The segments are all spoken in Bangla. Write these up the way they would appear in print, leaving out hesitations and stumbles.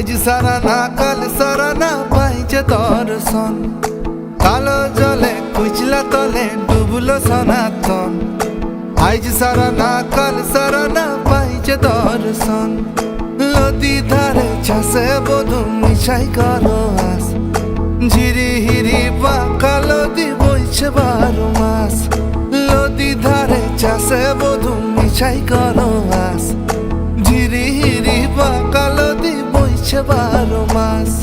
আইজ সারা না কাল সারা না পাইছে দর্শন। কালো জলে কুচলা তলে ডুবলো সনাতন। আইজ সারা না কাল সারা না পাইছে দর্শন। নদী ধারে চাষে বধু মিশাই করো আস। ঝিরি হিরি বাঁকা নদী বইছে 12 মাস। নদী ধারে চাষে বধু মিশাই করো আস। ঝিরি হিরি বাঁকা নদী বইছে 12 মাস।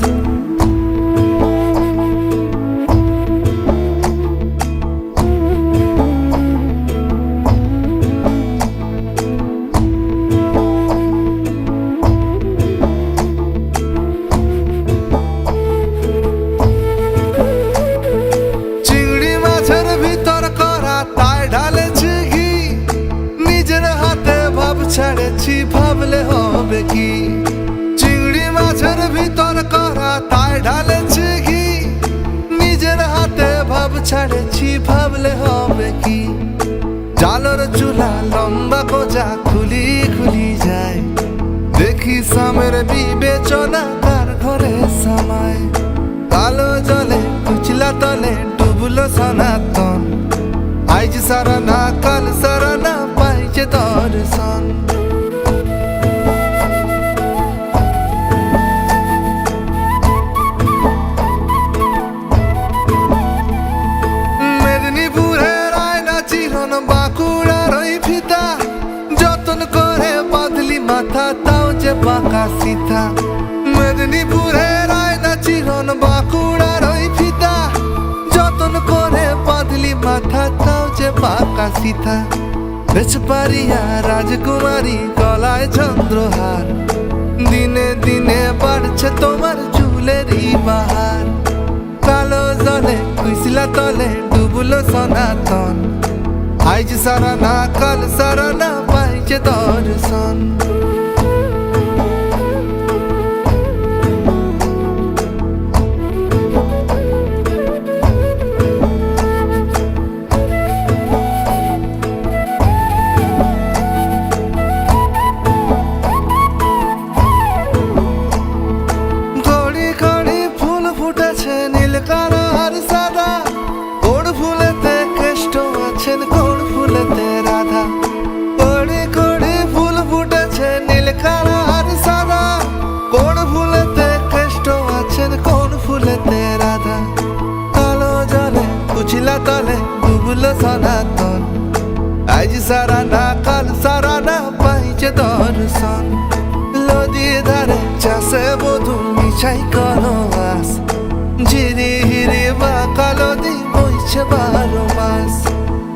ছেড়েছি ভাবলে হবে কি? চিংড়ি মাছের ভিতর করা তাই ঢালেছি ঘি। নিজের হাতে ভাব ছাড়েছি ভাবলে হবে কি? জালর চুলা লম্বা কোজা খুলি খুলি যায়। দেখি সামের বিবেচনা তার ঘরে সামায়। কালো জলে কুচলা তলে ডুবলো সনাতন। আইজ সারা না কাল সারা না পাইছে দর্শন। মেদিনীপুরের আয়না চিরন বাঁকুড়ার ওই ফিতা। যতন করে বাঁধলি মাথা তাও যে বাঁকা সিথা। মেদিনীপুরের আয়না চিরন বাঁকুড়ার ওই ফিতা। যতন করে বাঁধলি মাথা তাও যে বাঁকা সিথা। বেচপারিয়া রাজকুমারী গলায় চন্দ্রহার। দিনে দিনে বাড়ছে তোমার চুলেরই বাহার। কালো জলে কুইসলা তলে ডুবলো সনাতন। আইজ সারা না কাল সারা না পাইছে দর্শন। নীলকার সাদা কোন ফুলেতে কেষ্ট আছেন কোন ফুলেতে রাধা। কড়ি কড়ি ফুল ফুটেছে নীলকার সাদা। কোন ফুলেতে কেষ্ট আছেন কোন ফুলেতে রাধা। কালো জলে কুচলা তলে ডুবলো সনাতন। আজ সারা না কাল সারা না পাইছে দর্শন। নদী ধারে চাষে বধু মিশাই করো আস। ঝিরি হিরি বাঁকা নদী বইছে 12 মাস।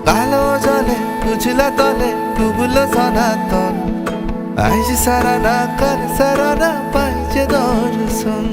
কালো জলে কুচলা তলে ডুবলো সনাতন। আইজ সারা না কাল সারা না পাইছে দর্শন।